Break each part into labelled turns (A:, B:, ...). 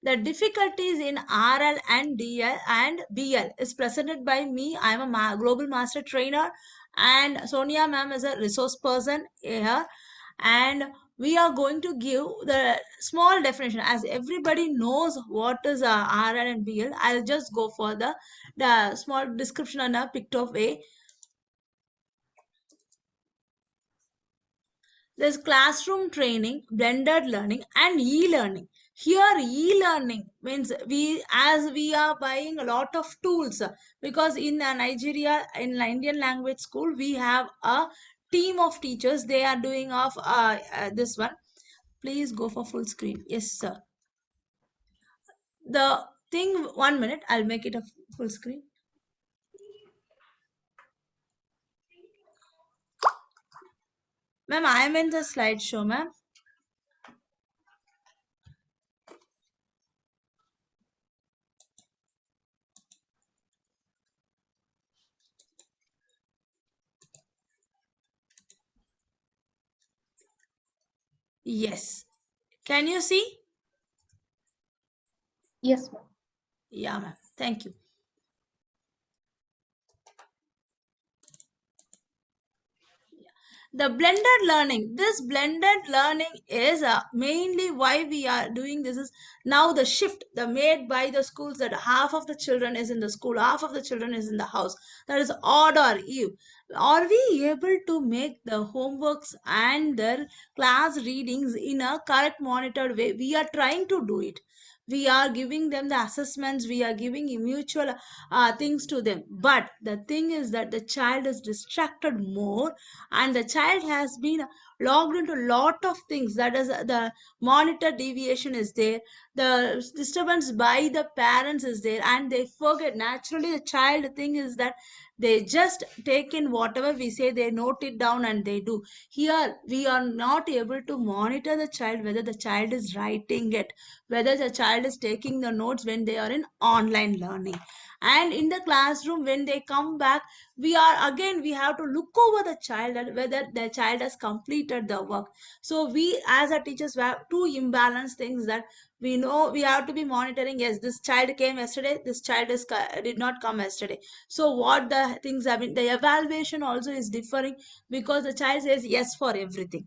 A: The difficulties in RL and DL and BL is presented by me. I am a global master trainer, and Sonia ma'am is a resource person here. And we are going to give the small definition, as everybody knows what is RL and BL. I'll just go for the small description on a picked up way. There's classroom training, blended learning, and e-learning. Here, e-learning means we are buying a lot of tools, because in Nigeria, in Indian language school, we have a team of teachers. They are doing of this one. Please go for full screen. Yes, sir. The thing, 1 minute, I'll make it a full screen. Ma'am, I am in the slideshow, ma'am. Yes. Can you see?
B: Yes, ma'am.
A: Yeah, ma'am. Thank you. The blended learning, this blended learning is mainly why we are doing this is now the shift the made by the schools, that half of the children is in the school, half of the children is in the house. That is odd or eve. Are we able to make the homeworks and their class readings in a correct monitored way? We are trying to do it. We are giving them the assessments, we are giving mutual things to them, but the thing is that the child is distracted more, and the child has been logged into a lot of things. That is the monitor deviation is there, the disturbance by the parents is there, and they forget. Naturally, the child thing is that they just take in whatever we say, they note it down and they do. Here we are not able to monitor the child, whether the child is writing it, whether the child is taking the notes when they are in online learning. And in the classroom, when they come back, we have to look over the child and whether the child has completed the work. So we as a teachers, we have two imbalance things, that we know we have to be monitoring. Yes, this child came yesterday, this child did not come yesterday. So what the things have been, the evaluation also is differing, because the child says yes for everything,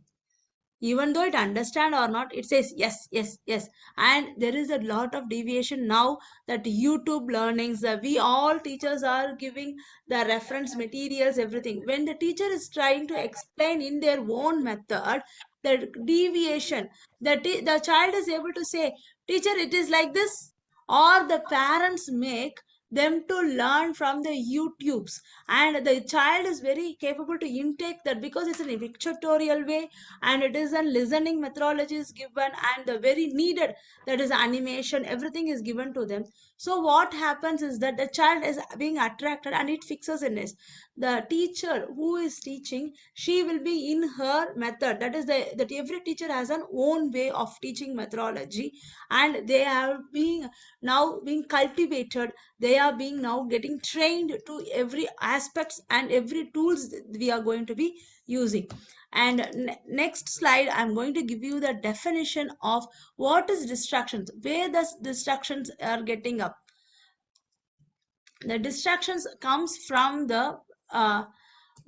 A: even though it understand or not, it says yes, yes, yes. And there is a lot of deviation now, that YouTube learnings, we all teachers are giving the reference materials, everything. When the teacher is trying to explain in their own method, the deviation, the child is able to say, teacher, it is like this. Or the parents make them to learn from the YouTubes, and the child is very capable to intake that, because it's an pictorial way, and it is a listening methodology is given, and the very needed, that is animation, everything is given to them. So what happens is that the child is being attracted and it fixes in this. The teacher who is teaching, she will be in her method, that is that every teacher has an own way of teaching methodology, and they are being now being cultivated, they are being now getting trained to every aspects and every tools we are going to be using. And next slide, I'm going to give you the definition of what is distractions, where the distractions are getting up. The distractions comes from the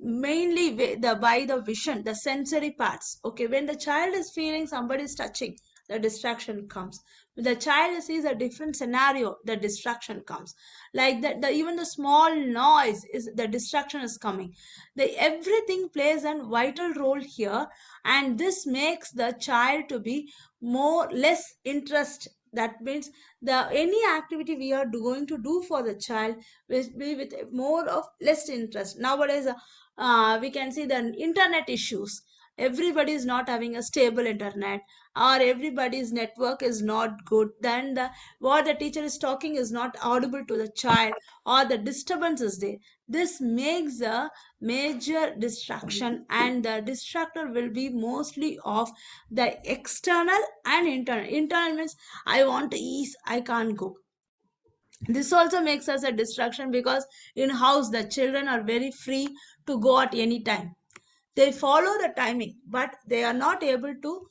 A: mainly by the vision, the sensory parts. Okay, when the child is feeling somebody is touching, the distraction comes. When the child sees a different scenario, the distraction comes. Like that, even the small noise is the distraction is coming. The everything plays a vital role here, and this makes the child to be more less interest. That means the any activity we are going to do for the child will be with more of less interest. Nowadays we can see the internet issues. Everybody is not having a stable internet, or everybody's network is not good, then what the teacher is talking is not audible to the child, or the disturbance is there. This makes a major distraction, and the distractor will be mostly of the external and internal means, I want to ease, I can't go. This also makes us a distraction, because in house the children are very free to go at any time. They follow the timing, but they are not able to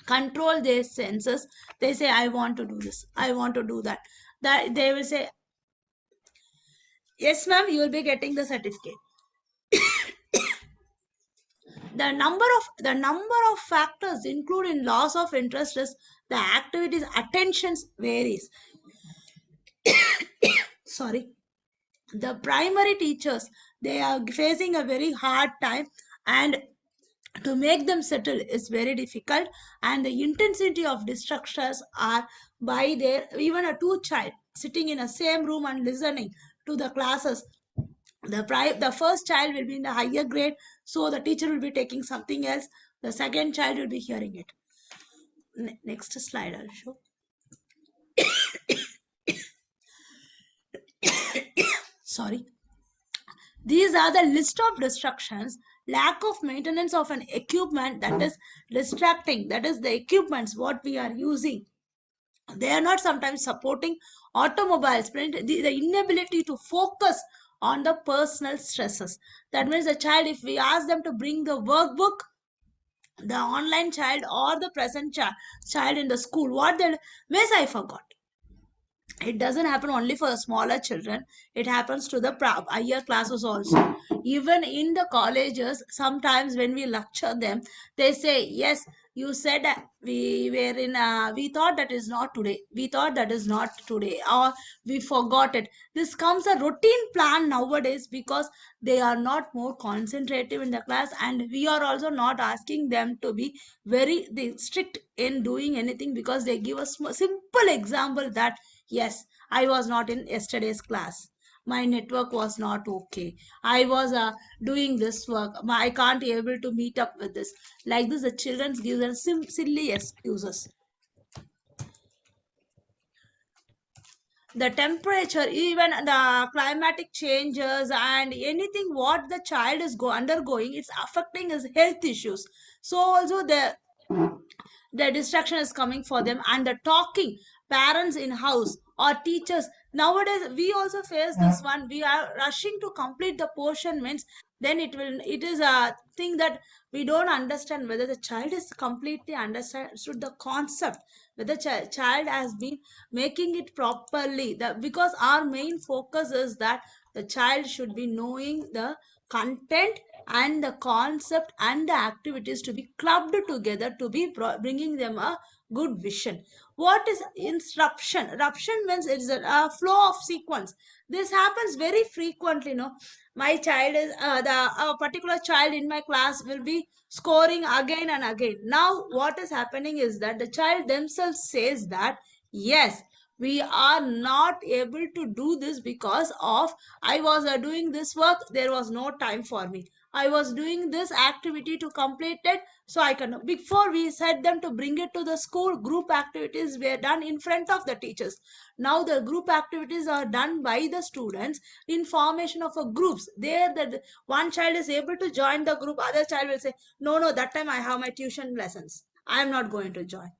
A: control their senses. They say, I want to do this, I want to do that. That they will say, yes ma'am, you will be getting the certificate. The number of factors include in loss of interest is the activities attentions varies. Sorry. The primary teachers, they are facing a very hard time, and to make them settle is very difficult, and the intensity of distractions are by their, even a two child sitting in a same room and listening to the classes, the first child will be in the higher grade, so the teacher will be taking something else, the second child will be hearing it. Next slide I'll show. Sorry. These are the list of distractions. Lack of maintenance of an equipment that is distracting, that is the equipments what we are using. They are not sometimes supporting automobiles, the inability to focus on the personal stresses. That means the child, if we ask them to bring the workbook, the online child or the present child in the school, what they, miss, I forgot. It doesn't happen only for the smaller children, it happens to the higher classes also. Even in the colleges, sometimes when we lecture them, they say, yes, you said we were in we thought that is not today, we thought that is not today, or we forgot it. This comes a routine plan nowadays, because they are not more concentrative in the class, and we are also not asking them to be very strict in doing anything, because they give us simple example that, yes, I was not in yesterday's class. My network was not okay. I was doing this work. I can't be able to meet up with this. Like this, the children give them silly excuses. The temperature, even the climatic changes, and anything what the child is undergoing, it's affecting his health issues. So also the distraction is coming for them, and the talking parents in house or teachers nowadays, we also face this one. We are rushing to complete the portion, means then it is a thing that we don't understand whether the child is completely understood the concept, whether child has been making it properly, because our main focus is that the child should be knowing the content and the concept and the activities to be clubbed together to be bringing them a good vision. What is instruction? Ruption means it's a flow of sequence. This happens very frequently. No, my child is the a particular child in my class will be scoring again and again. Now what is happening is that the child themselves says that, yes, we are not able to do this because of I was doing this work, there was no time for me. I was doing this activity to complete it, so I can. Before we said them to bring it to the school, group activities were done in front of the teachers. Now the group activities are done by the students in formation of a groups. There, the one child is able to join the group, other child will say, no, no, that time I have my tuition lessons, I am not going to join.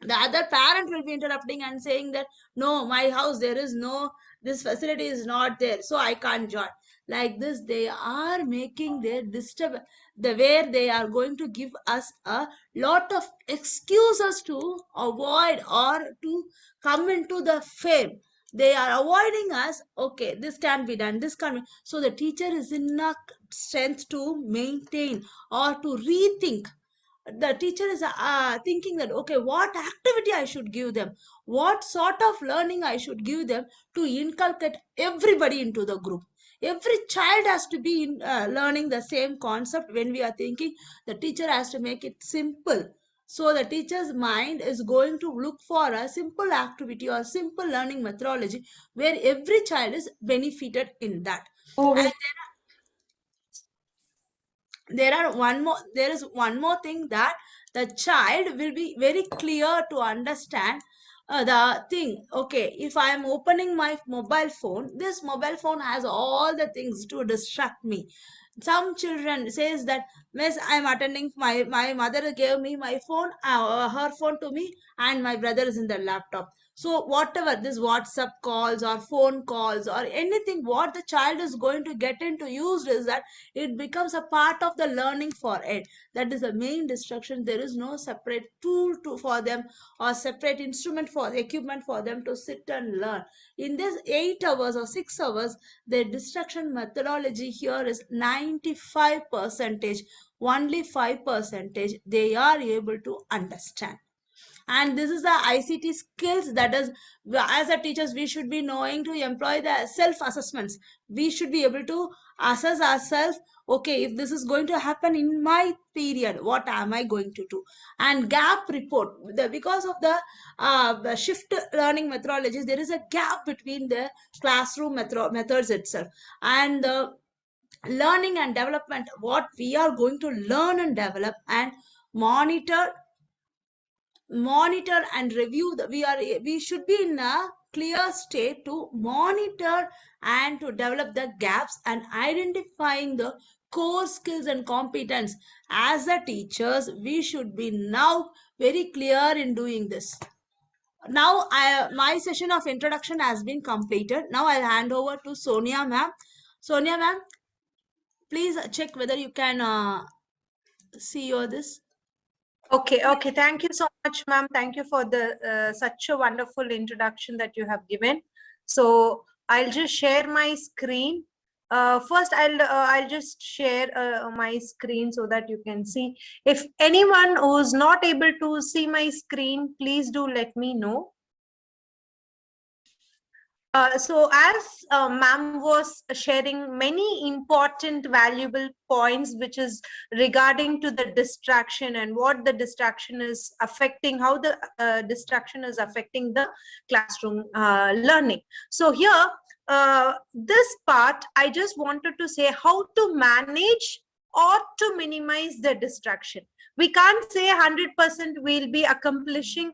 A: The other parent will be interrupting and saying that, no, my house, there is no, this facility is not there, so I can't join. Like this, they are making their disturb, the where they are going to give us a lot of excuses to avoid or to come into the fame. They are avoiding us. Okay, this can be done, this can be. So the teacher is in a strength to maintain or to rethink. The teacher is thinking that, okay, what activity I should give them, what sort of learning I should give them to inculcate everybody into the group. Every child has to be learning the same concept. When we are thinking, the teacher has to make it simple, so the teacher's mind is going to look for a simple activity or simple learning methodology where every child is benefited in that. And there is one more thing, that the child will be very clear to understand the thing. Okay, if I am opening my mobile phone, this mobile phone has all the things to distract me. Some children says that, miss, I am attending, my mother gave me my phone, her phone to me, and my brother is in the laptop. So whatever this WhatsApp calls or phone calls or anything, what the child is going to get into used is that it becomes a part of the learning for it. That is the main distraction. There is no separate tool for them or separate instrument for equipment for them to sit and learn. In this 8 hours or 6 hours, the distraction methodology here is 95 percentage. Only 5 percentage they are able to understand. And this is the ICT skills, that is, as a teachers we should be knowing to employ the self assessments. We should be able to assess ourselves, okay, if this is going to happen in my period, what am I going to do? And gap report, because of the shift learning methodologies, there is a gap between the classroom methods itself and the learning and development, what we are going to learn and develop, and monitor and review we should be in a clear state to monitor and to develop the gaps and identifying the core skills and competence. As a teachers, we should be now very clear in doing this. Now my session of introduction has been completed. Now I'll hand over to Sonia ma'am. Sonia ma'am, please check whether you can see your this.
B: Okay. Thank you so much, ma'am. Thank you for the such a wonderful introduction that you have given. So I'll just share my screen. First, I'll just share my screen so that you can see. If anyone who's not able to see my screen, please do let me know. So as ma'am was sharing many important valuable points which is regarding to the distraction and what the distraction is affecting, how the distraction is affecting the classroom learning. So here this part I just wanted to say how to manage or to minimize the distraction. We can't say 100% we'll be accomplishing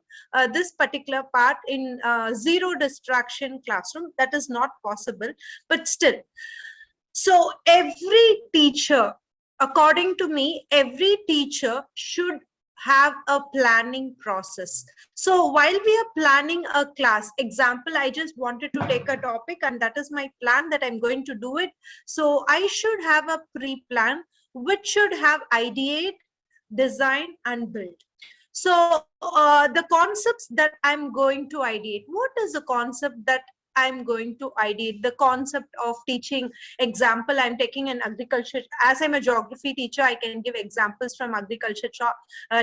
B: this particular part in zero distraction classroom. That is not possible, but still. So every teacher, according to me, every teacher should have a planning process. So while we are planning a class, example, I just wanted to take a topic and that is my plan that I'm going to do it. So I should have a pre-plan which should have ideate, design and build. So the concepts that I'm going to ideate, what is the concept that I'm going to ideate? The concept of teaching, example, I'm taking an agriculture, as I'm a geography teacher, I can give examples from agriculture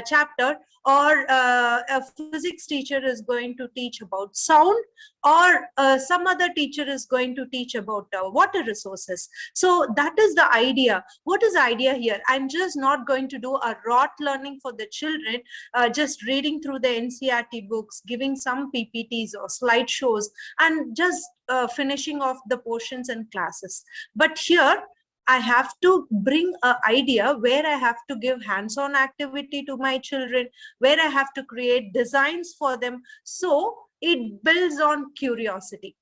B: chapter, or a physics teacher is going to teach about sound, or some other teacher is going to teach about water resources. So that is the idea. What is the idea here? I'm just not going to do a rote learning for the children, just reading through the NCERT books, giving some PPTs or slideshows, and just finishing off the portions and classes. But here I have to bring an idea where I have to give hands-on activity to my children, where I have to create designs for them. So it builds on curiosity.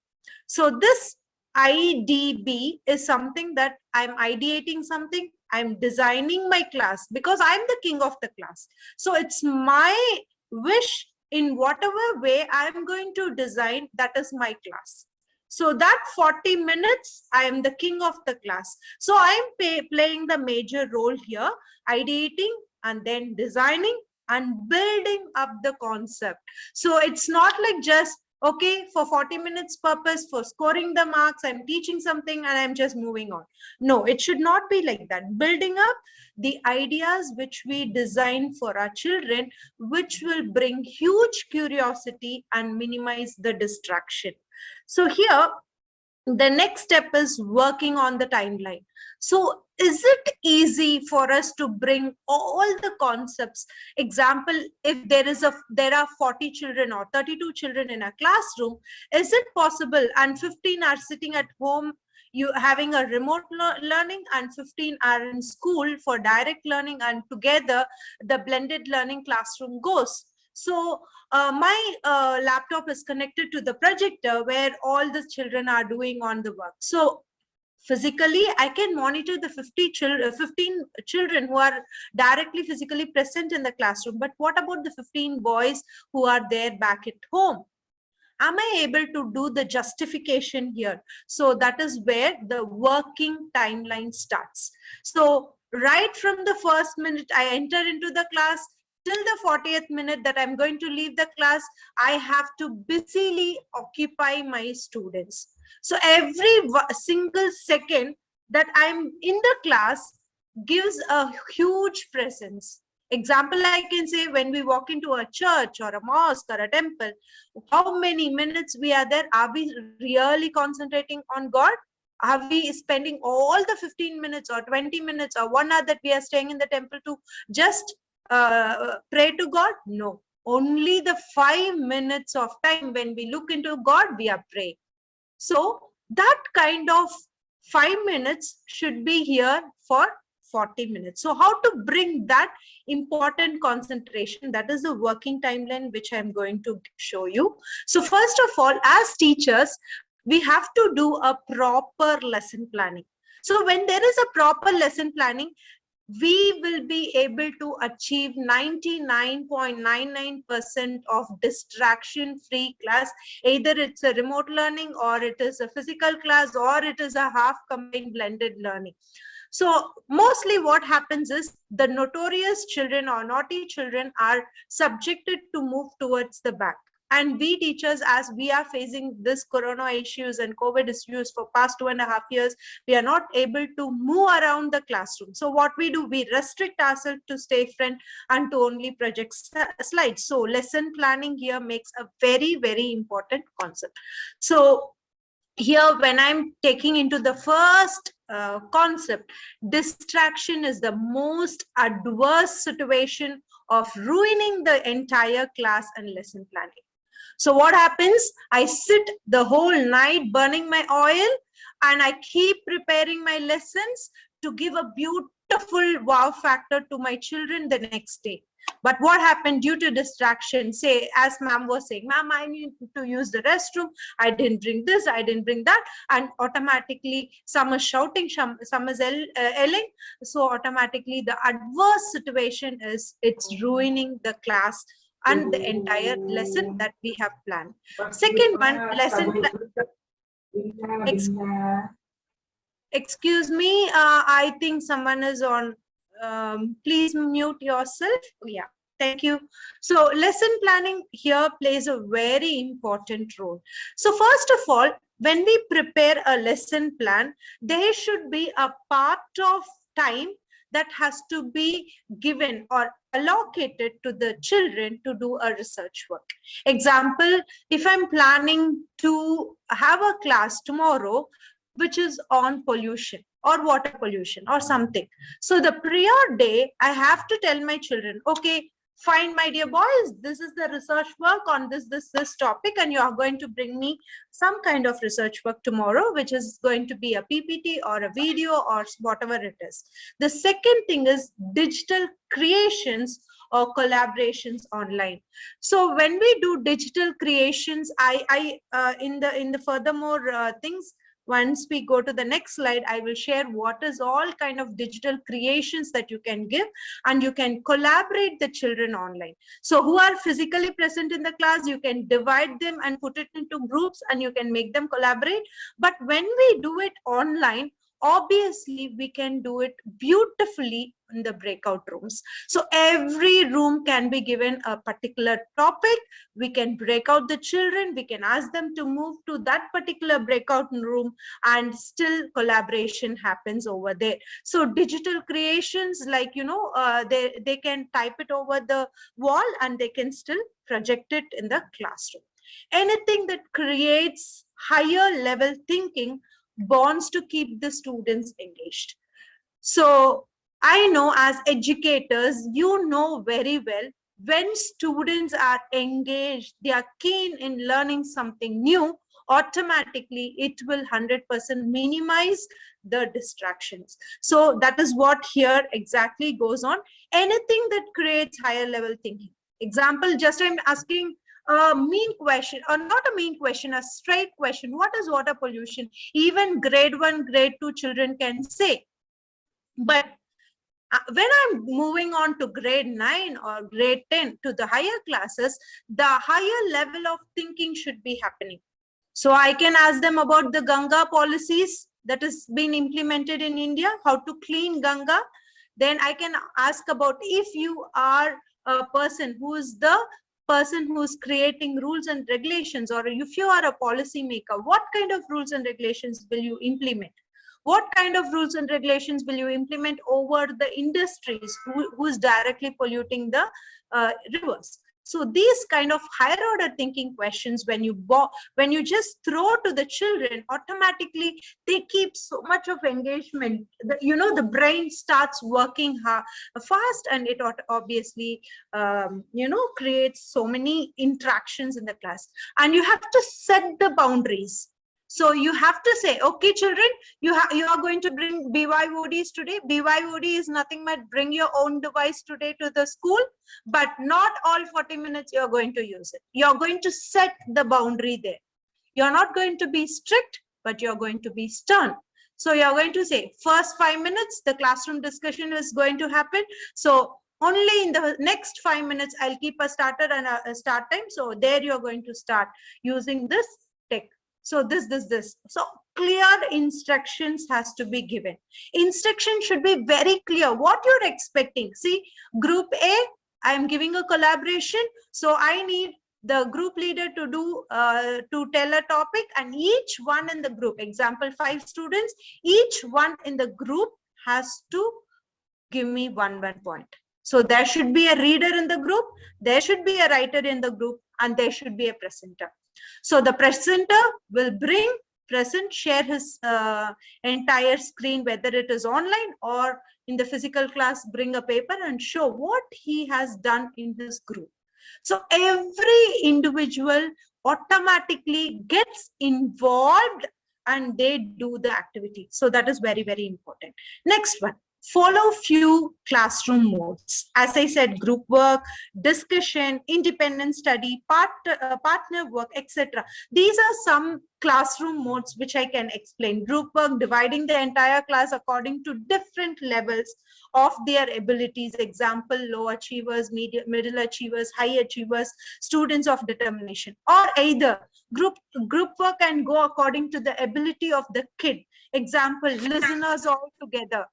B: So this IDB is something that I'm ideating something, I'm designing my class because I'm the king of the class. So it's my wish, in whatever way I'm going to design, that is my class. So that 40 minutes, I am the king of the class. So I'm playing the major role here, ideating and then designing and building up the concept. So it's not like just, okay, for 40 minutes purpose, for scoring the marks, I'm teaching something and I'm just moving on. No, it should not be like that. Building up the ideas which we design for our children, which will bring huge curiosity and minimize the distraction. So here, the next step is working on the timeline. So is it easy for us to bring all the concepts? Example, if there are 40 children or 32 children in a classroom, is it possible? And 15 are sitting at home, you having a remote learning, and 15 are in school for direct learning, and together the blended learning classroom goes. So my laptop is connected to the projector where all the children are doing on the work. So physically, I can monitor the 15 children who are directly physically present in the classroom. But what about the 15 boys who are there back at home? Am I able to do the justification here? So that is where the working timeline starts. So right from the first minute I enter into the class till the 40th minute that I'm going to leave the class, I have to busily occupy my students. So every single second that I'm in the class gives a huge presence. Example, I can say when we walk into a church or a mosque or a temple, how many minutes we are there? Are we really concentrating on God? Are we spending all the 15 minutes or 20 minutes or 1 hour that we are staying in the temple to just pray to God? No. Only the 5 minutes of time when we look into God, we are praying. So that kind of 5 minutes should be here for 40 minutes. So how to bring that important concentration? That is the working timeline which I'm going to show you. So first of all, as teachers, we have to do a proper lesson planning. So when there is a proper lesson planning, we will be able to achieve 99.99% of distraction-free class. Either it's a remote learning, or it is a physical class, or it is a half combined blended learning. So mostly what happens is the notorious children or naughty children are subjected to move towards the back. And we teachers, as we are facing this corona issues and COVID issues for past 2.5 years, we are not able to move around the classroom. So what we do, we restrict ourselves to stay front and to only project slides. So lesson planning here makes a very, very important concept. So here, when I'm taking into the first concept, distraction is the most adverse situation of ruining the entire class and lesson planning. So what happens? I sit the whole night burning my oil, and I keep preparing my lessons to give a beautiful wow factor to my children the next day. But what happened due to distraction? Say, as ma'am was saying, ma'am, I need to use the restroom. I didn't bring this, I didn't bring that. And automatically some is shouting, some is yelling. So automatically the adverse situation is it's ruining the class and the entire lesson that we have planned. Second one, excuse me, I think someone is on. Please mute yourself. Yeah, thank you. So lesson planning here plays a very important role. So first of all, when we prepare a lesson plan, there should be a part of time that has to be given or allocated to the children to do a research work. Example, if I'm planning to have a class tomorrow which is on pollution or water pollution or something, so the prior day I have to tell my children, okay, fine, my dear boys, this is the research work on this topic, and you are going to bring me some kind of research work tomorrow, which is going to be a PPT or a video or whatever it is. The second thing is digital creations or collaborations online. So when we do digital creations, I in the furthermore things, once we go to the next slide, I will share what is all kind of digital creations that you can give, and you can collaborate the children online. So who are physically present in the class, you can divide them and put it into groups, and you can make them collaborate. But when we do it online, obviously we can do it beautifully in the breakout rooms. So every room can be given a particular topic. We can break out the children, we can ask them to move to that particular breakout room, and still collaboration happens over there. So digital creations, like, you know, they can type it over the wall and they can still project it in the classroom. Anything that creates higher level thinking bonds to keep the students engaged. So I know as educators, you know very well, when students are engaged, they are keen in learning something new, automatically it will 100% minimize the distractions. So that is what here exactly goes on. Anything that creates higher level thinking. Example, just I'm asking a mean question, or not a mean question, a straight question. What is water pollution? Even grade 1, grade 2 children can say. But When I'm moving on to grade 9 or grade 10 to the higher classes, the higher level of thinking should be happening. So I can ask them about the Ganga policies that has been implemented in India, how to clean Ganga. Then I can ask about, if you are a person who is the person who's creating rules and regulations, or if you are a policy maker, what kind of rules and regulations will you implement? What kind of rules and regulations will you implement over the industries who is directly polluting the rivers? So these kind of higher order thinking questions, when you just throw to the children, automatically they keep so much of engagement. The brain starts working fast, and it obviously creates so many interactions in the class. And you have to set the boundaries. So you have to say, okay, children, you are going to bring BYODs today. BYOD is nothing but bring your own device today to the school, but not all 40 minutes you're going to use it. You're going to set the boundary there. You're not going to be strict, but you're going to be stern. So you're going to say, first 5 minutes, the classroom discussion is going to happen. So only in the next 5 minutes, I'll keep a starter and a start time. So there you're going to start using this tech. So this. So clear instructions has to be given. Instruction should be very clear what you're expecting. See, group A, I'm giving a collaboration. So I need the group leader to tell a topic, and each one in the group, example 5 students, each one in the group has to give me one point. So there should be a reader in the group, there should be a writer in the group, and there should be a presenter. So the presenter will share his entire screen, whether it is online or in the physical class, bring a paper and show what he has done in this group. So every individual automatically gets involved and they do the activity. So that is very, very important. Next one. Follow few classroom modes. As I said, group work, discussion, independent study, partner work, etc. These are some classroom modes which I can explain. Group work, dividing the entire class according to different levels of their abilities. Example, low achievers, middle achievers, high achievers, students of determination. Or either group work can go according to the ability of the kid. Example, listeners all together,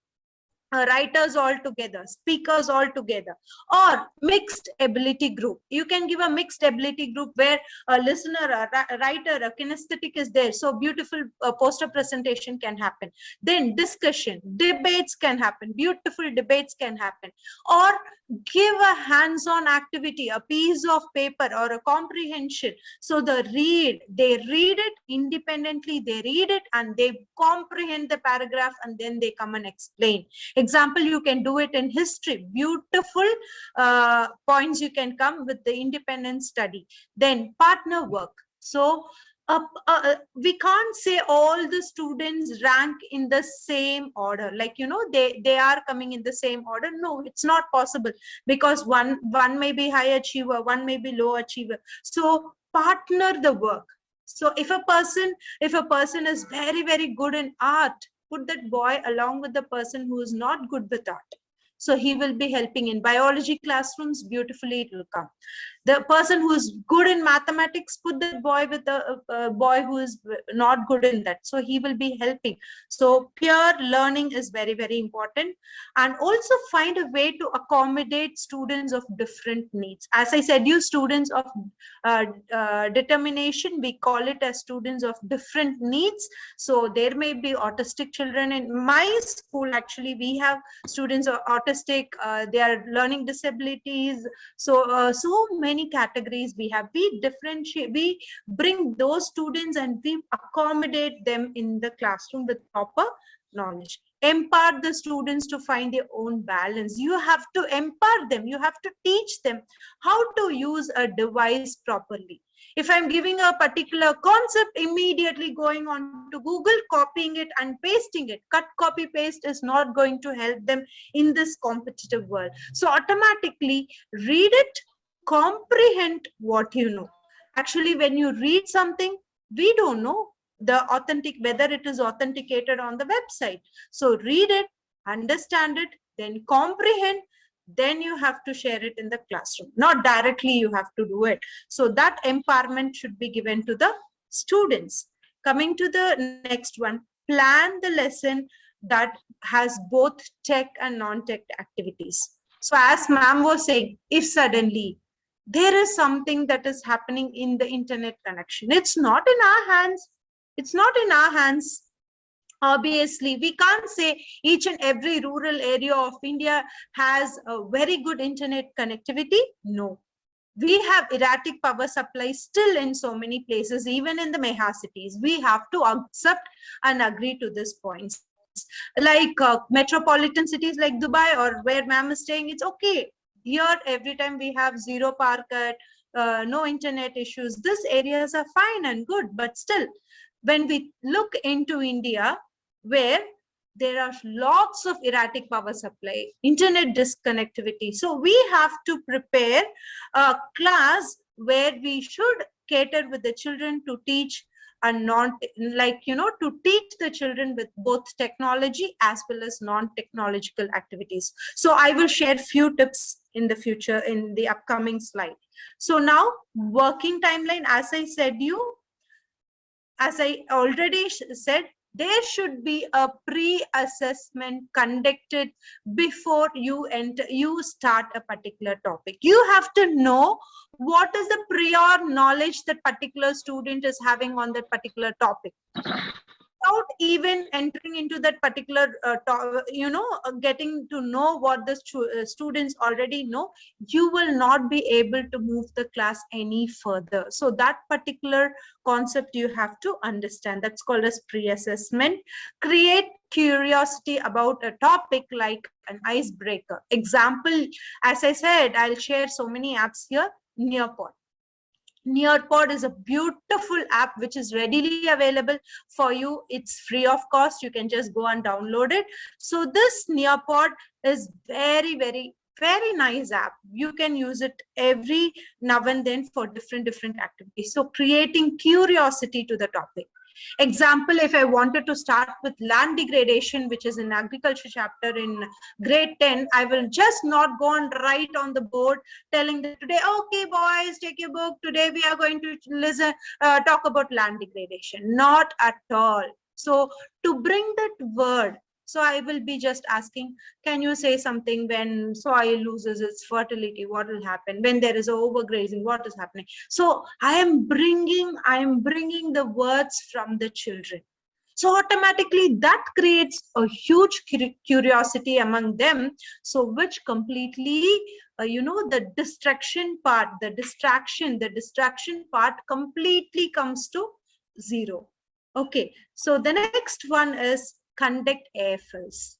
B: writers all together, speakers all together, or mixed ability group. You can give a mixed ability group where a listener, a writer, a kinesthetic is there. So beautiful poster presentation can happen. Then discussion, debates can happen. Beautiful debates can happen. Or give a hands-on activity, a piece of paper or a comprehension. So they read it independently, they read it and they comprehend the paragraph, and then they come and explain. Example, you can do it in history. Beautiful points you can come with the independent study. Then partner work. So we can't say all the students rank in the same order, like they are coming in the same order. No, it's not possible, because one may be high achiever, one may be low achiever. So partner the work. So if a person is very, very good in art, put that boy along with the person who is not good with art. So he will be helping. In biology classrooms, beautifully it will come. The person who is good in mathematics, put that boy with a boy who is not good in that. So he will be helping. So peer learning is very, very important. And also find a way to accommodate students of different needs. As I said, you students of determination, we call it as students of different needs. So there may be autistic children. In my school, actually, we have students of autistic, they are learning disabilities. So so many categories we have. We differentiate, we bring those students and we accommodate them in the classroom with proper knowledge. Empower the students to find their own balance. You have to empower them. You have to teach them how to use a device properly. If I'm giving a particular concept, immediately going on to Google, copying it and pasting it. Cut, copy, paste is not going to help them in this competitive world. So automatically read it, comprehend what you know. Actually, when you read something, we don't know whether it is authenticated on the website. So read it, understand it, then comprehend, then you have to share it in the classroom. Not directly you have to do it. So that empowerment should be given to the students. Coming to the next one, plan the lesson that has both tech and non-tech activities. So as ma'am was saying, if suddenly there is something that is happening in the internet connection, it's not in our hands. It's not in our hands. Obviously, we can't say each and every rural area of India has a very good internet connectivity. No, we have erratic power supply still in so many places, even in the mega cities. We have to accept and agree to these points. Like metropolitan cities like Dubai or where ma'am is staying, it's okay. Here, every time we have zero power cut, no internet issues. These areas are fine and good, but still, when we look into India, where there are lots of erratic power supply, internet disconnectivity. So we have to prepare a class where we should cater with the children to teach and not to teach the children with both technology as well as non-technological activities. So I will share few tips in the future in the upcoming slide. So now working timeline, as I already said, there should be a pre-assessment conducted before you start a particular topic. You have to know what is the prior knowledge that particular student is having on that particular topic. Without even entering into that particular getting to know what the students already know, you will not be able to move the class any further. So that particular concept you have to understand. That's called as pre-assessment. Create curiosity about a topic like an icebreaker. Example, as I said, I'll share so many apps here. Nearpod is a beautiful app which is readily available for you. It's free of cost. You can just go and download it. So this Nearpod is very nice app. You can use it every now and then for different activities. So creating curiosity to the topic. Example, if I wanted to start with land degradation, which is in agriculture chapter in grade 10, I will just not go and write on the board telling them today, okay boys, take your book, today we are going to talk about land degradation. Not at all. So to bring that word, so I will be just asking, can you say something when soil loses its fertility? What will happen when there is overgrazing? What is happening? So I am bringing the words from the children. So automatically that creates a huge curiosity among them. So which completely, the distraction part completely comes to zero. Okay, so the next one is conduct AIFLs.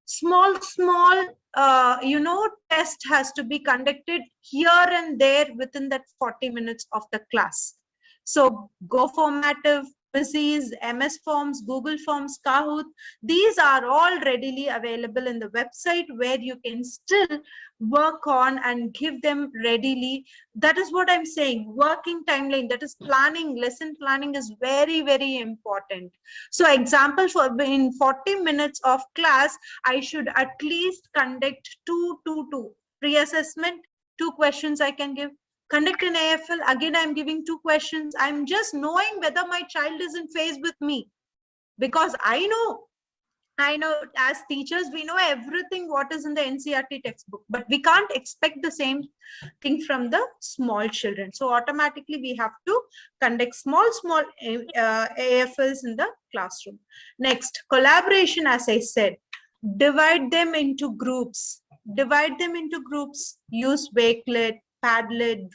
B: Small test has to be conducted here and there within that 40 minutes of the class. So Go Formative, Quizzes, MS Forms, Google Forms, Kahoot, these are all readily available in the website where you can still work on and give them readily. That is what I'm saying. Working timeline, that is planning, lesson planning is very important. So example, for in 40 minutes of class, I should at least conduct two pre-assessment, 2 questions I can give. Conduct an AIFL, again I'm giving 2 questions. I'm just knowing whether my child is in phase with me, because I know as teachers we know everything what is in the NCERT textbook, but we can't expect the same thing from the small children. So automatically we have to conduct small AIFLs in the classroom. Next, collaboration, as I said, divide them into groups. Use Wakelet, Padlet,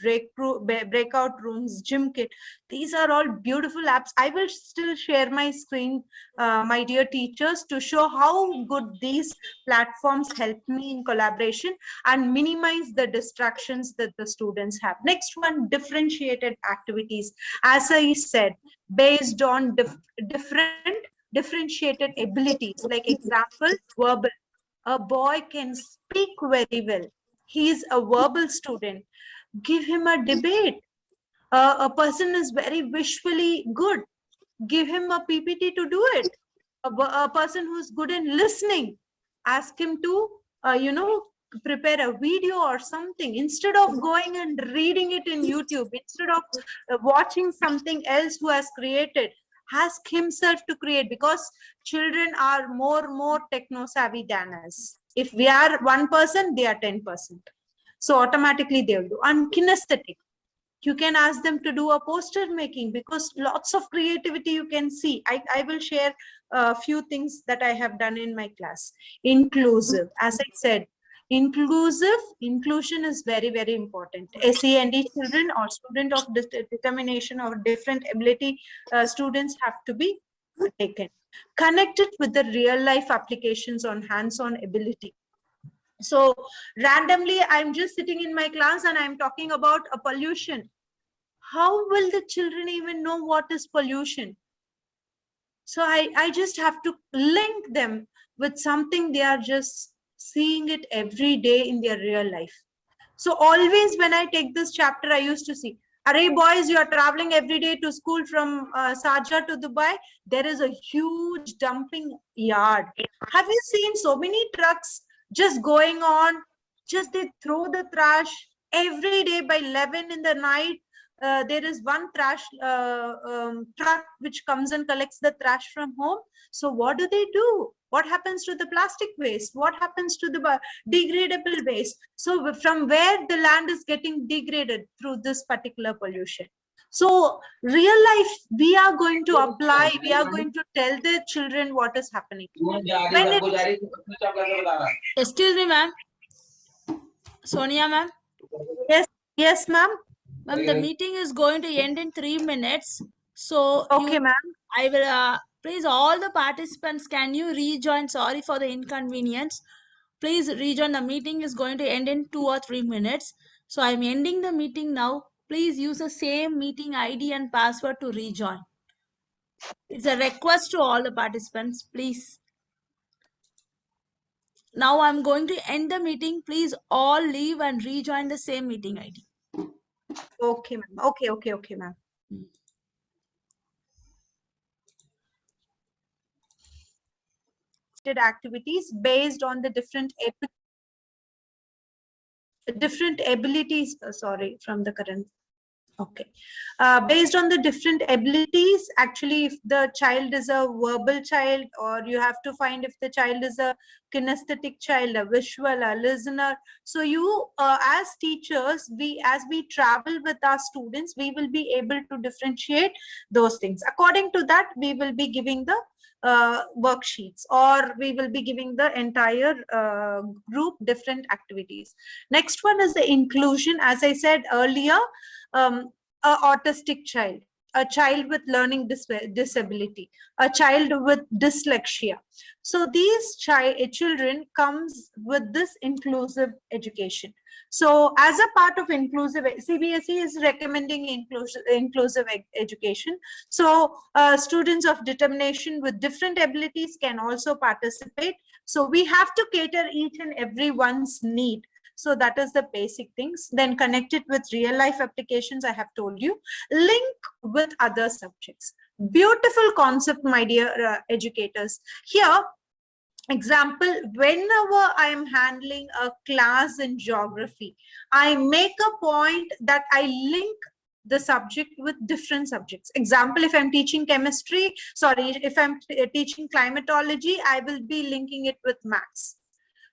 B: breakout rooms, gym kit. These are all beautiful apps. I will still share my screen, my dear teachers, to show how good these platforms help me in collaboration and minimize the distractions that the students have. Next one, differentiated activities. As I said, based on differentiated abilities. Like example, verbal. A boy can speak very well. He is a verbal student. Give him a debate. A person is very visually good. Give him a PPT to do it. A person who's good in listening. Ask him to, prepare a video or something. Instead of going and reading it in YouTube, instead of watching something else who has created, ask himself to create, because children are more techno savvy than us. If we are 1%, they are 10%. So automatically they will do. And kinesthetic, you can ask them to do a poster making, because lots of creativity you can see. I will share a few things that I have done in my class. Inclusive, as I said, inclusion is very important. SEND children or student of determination or different ability students have to be taken. Connected with the real life applications on hands-on ability. So randomly, I'm just sitting in my class and I'm talking about a pollution. How will the children even know what is pollution? So I just have to link them with something they are just seeing it every day in their real life. So always when I take this chapter, I used to see, array boys, you are traveling every day to school from Sharjah to Dubai. There is a huge dumping yard. Have you seen so many trucks just going on? Just they throw the trash every day by 11 in the night. There is one trash truck which comes and collects the trash from home. So what do? What happens to the plastic waste? What happens to the degradable waste? So from where the land is getting degraded through this particular pollution. So real life, we are going to apply, we are going to tell the children what is happening.
A: Excuse me, ma'am. Sonia, ma'am.
B: Yes, ma'am.
A: Ma'am, the meeting is going to end in 3 minutes. So
B: okay, ma'am.
A: I will please all the participants, can you rejoin? Sorry for the inconvenience. Please rejoin. The meeting is going to end in 2 or 3 minutes. So I'm ending the meeting now. Please use the same meeting ID and password to rejoin. It's a request to all the participants, please. Now I'm going to end the meeting. Please all leave and rejoin the same meeting ID.
B: Okay, ma'am. Okay, ma'am. Activities based on the different abilities, sorry, from the current. Okay. Based on the different abilities, actually, if the child is a verbal child, or you have to find if the child is a kinesthetic child, a visual, a listener. So you, as teachers, as we travel with our students, we will be able to differentiate those things. According to that, we will be giving the worksheets, or we will be giving the entire group different activities. Next one is the inclusion. As I said earlier, a autistic child, a child with learning disability, a child with dyslexia. So these children comes with this inclusive education. So as a part of inclusive, CBSE is recommending inclusive education. So students of determination with different abilities can also participate. So we have to cater each and everyone's need. So that is the basic things. Then connect it with real life applications, I have told you. Link with other subjects. Beautiful concept, my dear educators. Here, example, whenever I am handling a class in geography, I make a point that I link the subject with different subjects. Example, if I'm teaching chemistry, sorry, if I'm teaching climatology, I will be linking it with maths.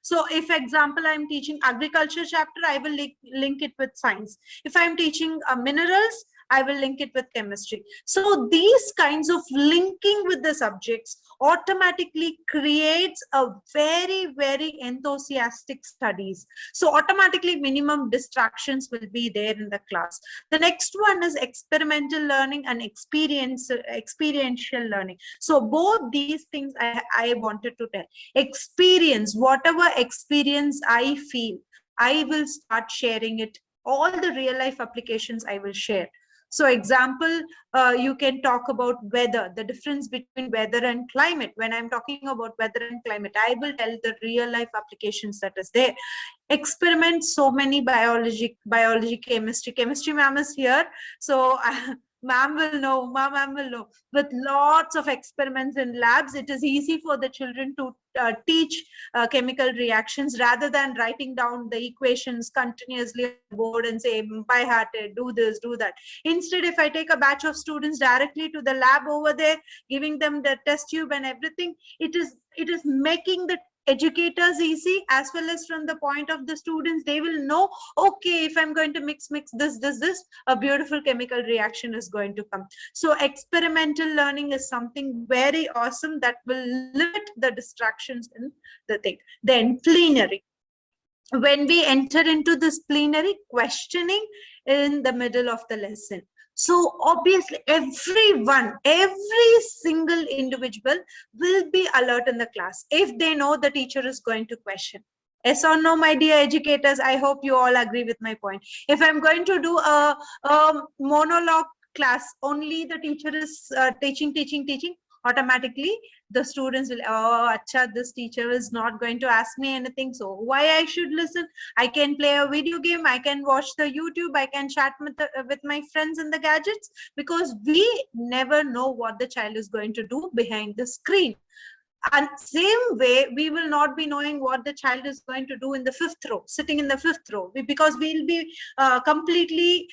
B: So if example, I'm teaching agriculture chapter, I will link it with science. If I'm teaching minerals, I will link it with chemistry. So these kinds of linking with the subjects automatically creates a very enthusiastic studies. So automatically minimum distractions will be there in the class. The next one is experimental learning and experiential learning. So both these things I wanted to tell. Experience, whatever experience I feel, I will start sharing it. All the real life applications I will share. So example, you can talk about weather, the difference between weather and climate. When I'm talking about weather and climate, I will tell the real life applications that is there. Experiment, so many biology, chemistry ma'am is here. So Ma'am will know, ma'am will know. With lots of experiments in labs, it is easy for the children to teach chemical reactions rather than writing down the equations continuously on the board and say by hearted, do this, do that. Instead, if I take a batch of students directly to the lab over there, giving them the test tube and everything, it is making the educators easy, as well as from the point of the students, they will know, okay, if I'm going to mix this, a beautiful chemical reaction is going to come. So experimental learning is something very awesome that will limit the distractions in the thing. Then plenary, when we enter into this plenary, questioning in the middle of the lesson. So obviously every single individual will be alert in the class if they know the teacher is going to question. Yes or no, my dear educators? I hope you all agree with my point. If I'm going to do a monologue class, only the teacher is teaching, automatically the students will, oh, acha, this teacher is not going to ask me anything, so why I should listen? I can play a video game, I can watch the YouTube, I can chat with my friends in the gadgets, because we never know what the child is going to do behind the screen. And same way, we will not be knowing what the child is going to do in the fifth row, sitting in the fifth row, because we'll be completely,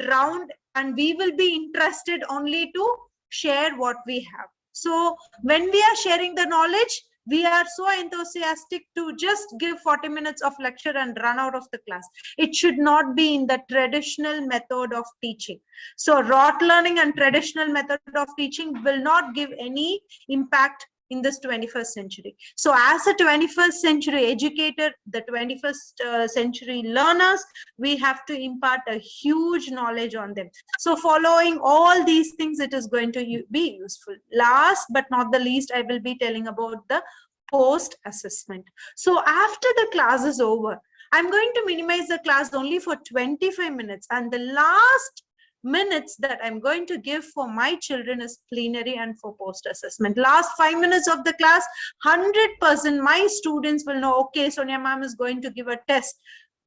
B: drowned, and we will be interested only to share what we have. So when we are sharing the knowledge, we are so enthusiastic to just give 40 minutes of lecture and run out of the class. It should not be in the traditional method of teaching. So rote learning and traditional method of teaching will not give any impact in this 21st century. So as a 21st century educator, the 21st century learners, we have to impart a huge knowledge on them. So following all these things, it is going to be useful. Last but not the least, I will be telling about the post assessment. So after the class is over, I'm going to minimize the class only for 25 minutes, and the last minutes that I'm going to give for my children is plenary and for post assessment. Last 5 minutes of the class, 100% my students will know, okay, Sonia ma'am is going to give a test.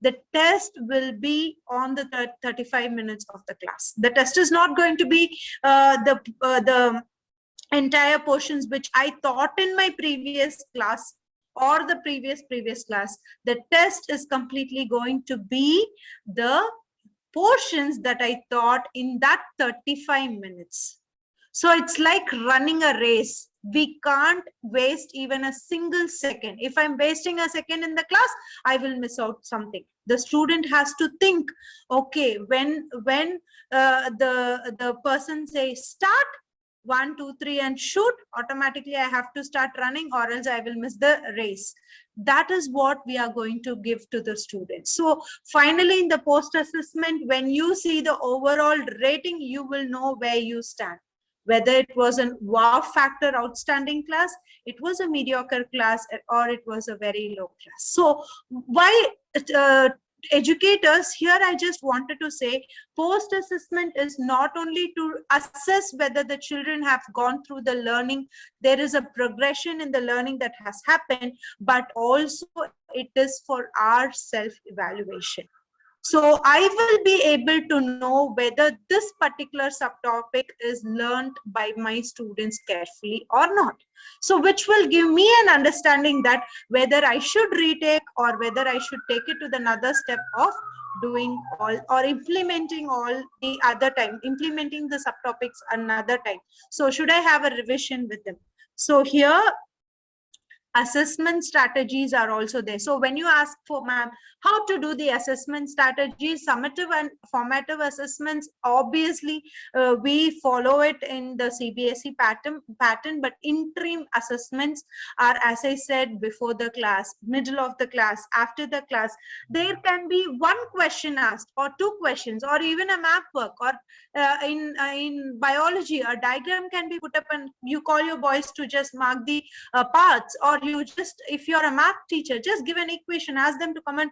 B: The test will be on the 35 minutes of the class. The test is not going to be the entire portions which I taught in my previous class or the previous class. The test is completely going to be the portions that I taught in that 35 minutes. So it's like running a race. We can't waste even a single second. If I'm wasting a second in the class, I will miss out something. The student has to think, okay, when the person says start, 1, 2, 3 and shoot, automatically I have to start running, or else I will miss the race. That is what we are going to give to the students. So finally, in the post assessment, when you see the overall rating, you will know where you stand. Whether it was a wow factor outstanding class, it was a mediocre class, or it was a very low class. So why educators here, I just wanted to say, post assessment is not only to assess whether the children have gone through the learning, there is a progression in the learning that has happened, but also it is for our self evaluation. So I will be able to know whether this particular subtopic is learned by my students carefully or not. So which will give me an understanding that whether I should retake or whether I should take it to the another step of doing all or implementing all the other time, implementing the subtopics another time. So should I have a revision with them? So here, assessment strategies are also there. So when you ask for, ma'am, how to do the assessment strategies, summative and formative assessments, obviously we follow it in the CBSE pattern, but interim assessments are, as I said, before the class, middle of the class, after the class. There can be one question asked or two questions or even a map work, or in biology a diagram can be put up and you call your boys to just mark the parts, or you just, if you're a math teacher, just give an equation, ask them to come and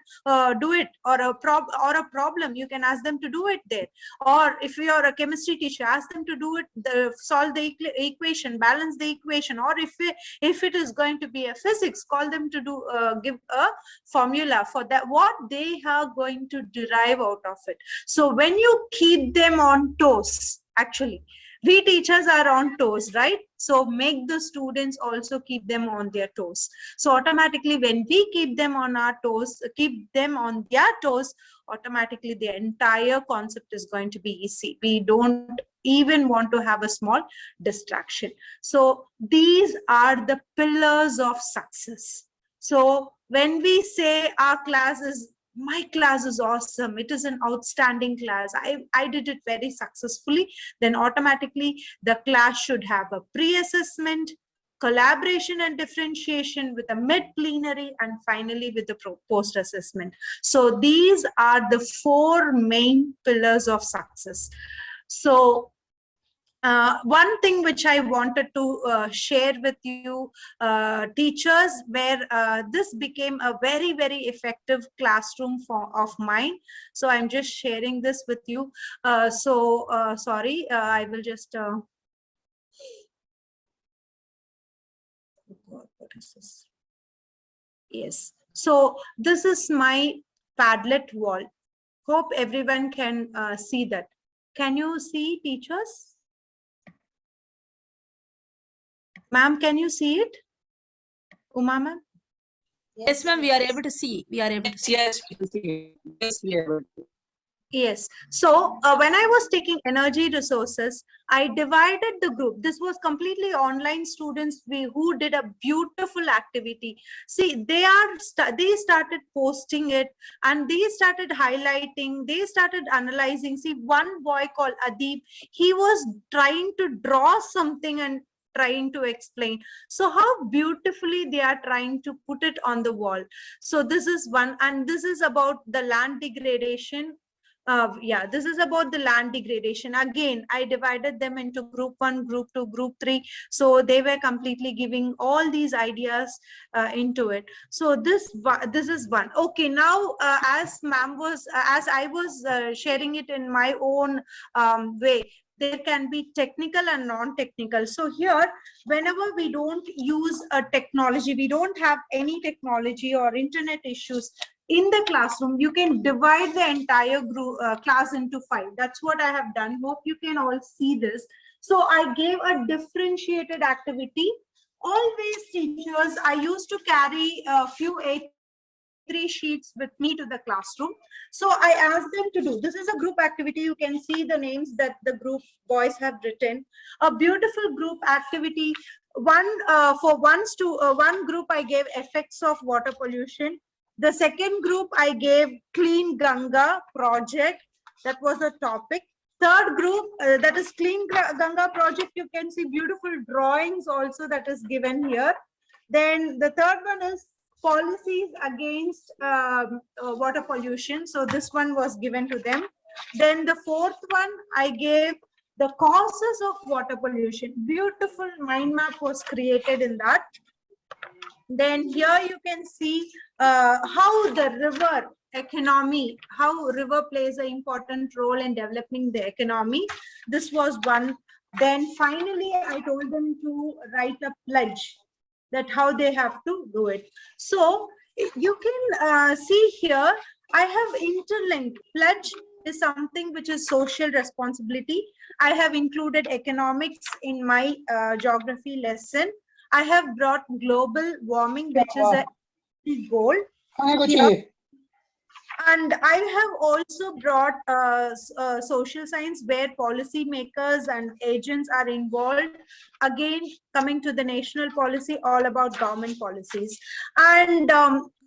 B: do it, or a problem, you can ask them to do it there. Or if you're a chemistry teacher, ask them to do it, solve the equation, balance the equation. Or if it is going to be a physics, call them to do give a formula for that, what they are going to derive out of it. So when you keep them on toes, actually. We teachers are on toes, right? So make the students also keep them on their toes. So automatically when we keep them on our toes, keep them on their toes, automatically the entire concept is going to be easy. We don't even want to have a small distraction. So these are the pillars of success. So when we say our class is, my class is awesome, it is an outstanding class, I did it very successfully, then automatically the class should have a pre-assessment, collaboration and differentiation with a mid-plenary, and finally with the post-assessment. So these are the four main pillars of success. So one thing which I wanted to share with you, teachers, where this became a very, very effective classroom of mine. So I'm just sharing this with you. Sorry, I will just... what is this? Yes. So this is my Padlet wall. Hope everyone can see that. Can you see, teachers? Ma'am, can you see it? Uma ma'am?
A: Yes, ma'am, we are able to see. We are able to see.
C: Yes, we can see it. Yes, we are able to.
B: Yes. So when I was taking energy resources, I divided the group. This was completely online students who did a beautiful activity. See, they started posting it, and they started highlighting, they started analyzing. See, one boy called Adib, he was trying to draw something and trying to explain. So how beautifully they are trying to put it on the wall. So this is one, and this is about the land degradation. Yeah, this is about the land degradation. Again, I divided them into group 1, group 2, group 3. So they were completely giving all these ideas into it. So this is one. Okay, now as I was sharing it in my own way, there can be technical and non-technical. So here, whenever we don't use a technology, we don't have any technology or internet issues in the classroom, you can divide the entire group class into 5. That's what I have done. Hope you can all see this. So I gave a differentiated activity. Always, teachers, I used to carry a few A3 sheets with me to the classroom. So I asked them to do, this is a group activity. You can see the names that the group boys have written. A beautiful group activity. One group I gave effects of water pollution. The second group I gave Clean Ganga project. That was the topic. Third group, that is Clean Ganga project. You can see beautiful drawings also that is given here. Then the third one is policies against water pollution. So this one was given to them. Then the fourth one, I gave the causes of water pollution. Beautiful mind map was created in that. Then here you can see how the river economy, how river plays an important role in developing the economy. This was one. Then finally, I told them to write a pledge, that how they have to do it. So you can see here, I have interlinked. Pledge is something which is social responsibility. I have included economics in my geography lesson. I have brought global warming, which is a goal here. And I have also brought social science, where policymakers and agents are involved. Again, coming to the national policy, all about government policies. And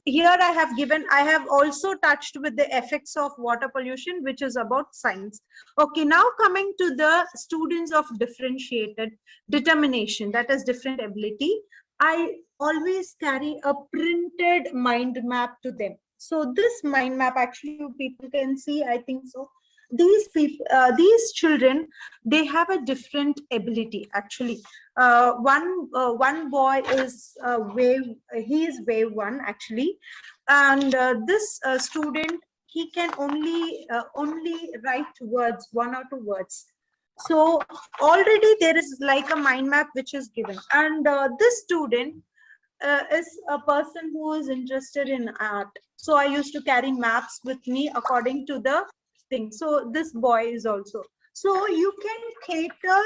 B: here I have also touched with the effects of water pollution, which is about science. Okay, now coming to the students of differentiated determination, that is different ability. I always carry a printed mind map to them. So this mind map, actually, you people can see, I think so. These people, these children, they have a different ability. Actually, one boy is he is wave 1 actually, and this student, he can only write words, 1 or 2 words. So already there is like a mind map which is given, and this student is a person who is interested in art. So I used to carry maps with me according to the thing. So this boy is also. So you can cater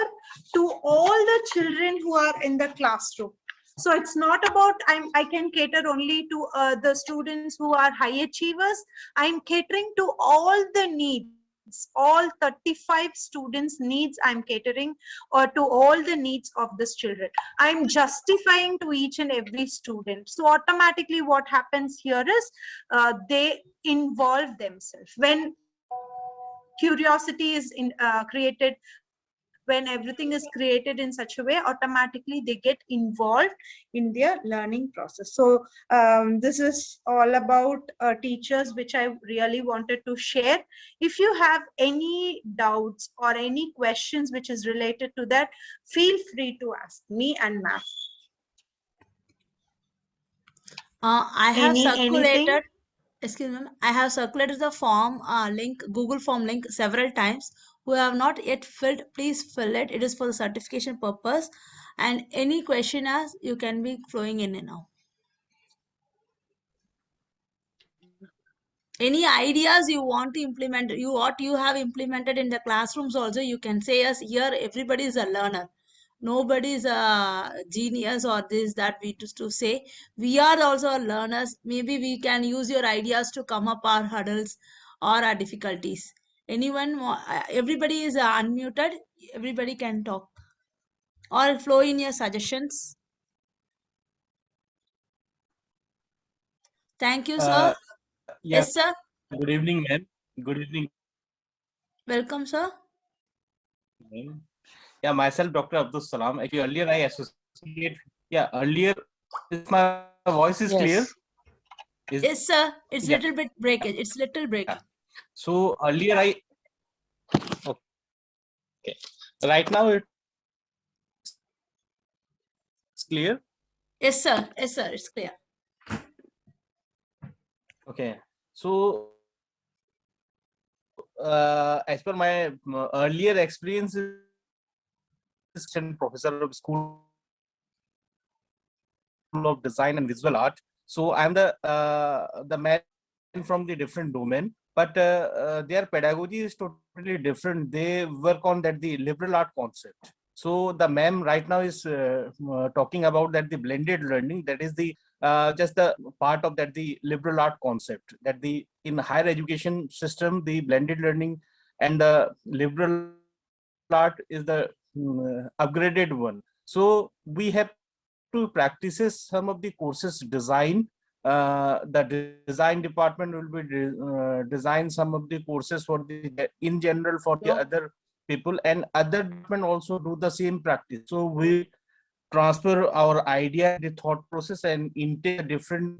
B: to all the children who are in the classroom. So it's not about I can cater only to the students who are high achievers. I'm catering to all the needs, all 35 students' needs. I'm catering to all the needs of these children. I'm justifying to each and every student. So automatically, what happens here is they involve themselves when curiosity is created, when everything is created in such a way, automatically they get involved in their learning process. So this is all about teachers, which I really wanted to share. If you have any doubts or any questions which is related to that, feel free to ask me and ma'am.
A: I have
B: Anything?
A: circulated, excuse me, I have circulated the form link, Google form link several times. Who have not yet filled, please fill it. It is for the certification purpose. And any question as you can be flowing in and now. Any ideas you want to implement, what you have implemented in the classrooms also, you can say us here. Everybody is a learner. Nobody is a genius or this that we used to say. We are also learners. Maybe we can use your ideas to come up our hurdles or our difficulties. Anyone, everybody is unmuted. Everybody can talk or flow in your suggestions. Thank you, sir.
D: Yeah,
A: Yes, sir.
D: good evening, ma'am. Good evening,
A: Welcome, sir.
D: ma'am. Yeah, myself, Dr. Abdul Salam. Actually, earlier I associate. Yeah, earlier, if my voice is clear,
C: Yes.
D: is
A: Yes, sir. It's
D: yeah.
A: little bit breakage. It's little breaking.
D: So earlier I okay. Right now it's clear.
A: Yes, sir. Yes, sir. It's clear.
D: Okay. So as per my earlier experiences, professor of School of Design and Visual Art. So I'm the man from the different domain, but their pedagogy is totally different. They work on that the liberal art concept. So the ma'am right now is talking about that the blended learning, that is the just the part of that the liberal art concept, that the in higher education system the blended learning and the liberal art is the upgraded one. So we have to practice some of the courses design. The design department will be design some of the courses for the in general for the other people, and other department also do the same practice. So we transfer our idea, the thought process, and intake a different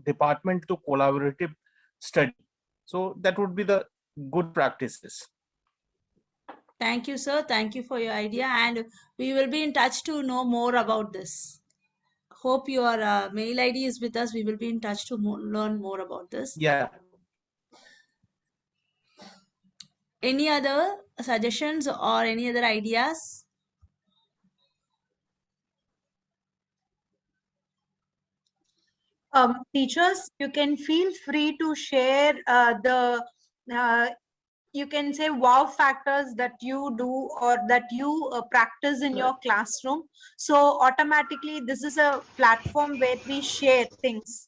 D: department to collaborative study. So that would be the good practices.
A: Thank you, sir. Thank you for your idea. And we will be in touch to know more about this. Hope your mail ID is with us. We will be in touch to learn more about this.
D: Yeah.
A: Any other suggestions or any other ideas?
B: Teachers, you can feel free to share the you can say wow factors that you do or that you practice in your classroom. So automatically this is a platform where we share things.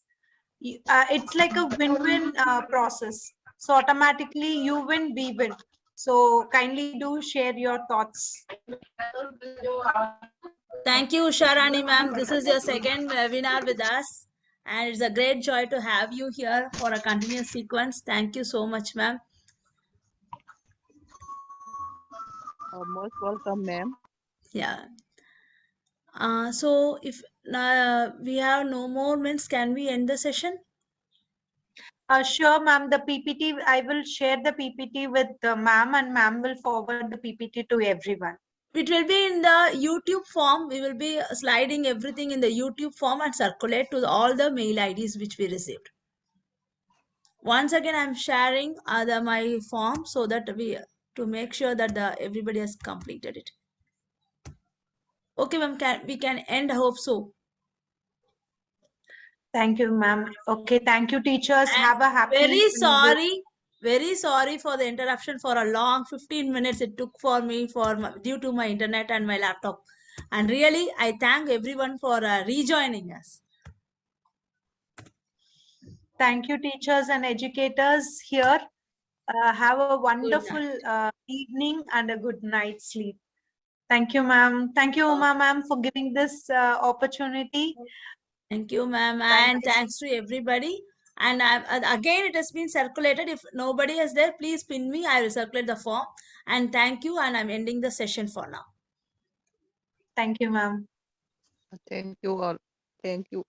B: It's like a win-win process. So automatically you win, we win. So kindly do share your thoughts.
A: Thank you, Sharani ma'am. This is your second webinar with us. And it's a great joy to have you here for a continuous sequence. Thank you so much, ma'am.
C: Most welcome, ma'am.
A: Yeah. So if we have no more minutes, can we end the session?
B: Sure, ma'am. The PPT, I will share the PPT with ma'am, and ma'am will forward the PPT to everyone.
A: It will be in the YouTube form. We will be sliding everything in the YouTube form and circulate to all the mail IDs which we received. Once again, I'm sharing my form so that to make sure that everybody has completed it. Okay, ma'am, we can end. I hope so.
B: Thank you, ma'am. Okay, thank you, teachers.
A: And
B: have a happy
A: very
B: and
A: sorry. Very sorry for the interruption for a long 15 minutes it took for me due to my internet and my laptop. And really, I thank everyone for rejoining us.
B: Thank you, teachers and educators here. Have a
A: Good
B: wonderful
A: night.
B: evening and a good night's sleep. Thank you, ma'am. Thank you, Uma ma'am, for giving this opportunity.
A: Thank you, ma'am,
B: Thank
A: and
B: you.
A: thanks to everybody. And again, it has been circulated. If nobody is there, please pin me. I will circulate the form. And thank you. And I'm ending the session for now.
B: Thank you, ma'am.
C: Thank you all. Thank you.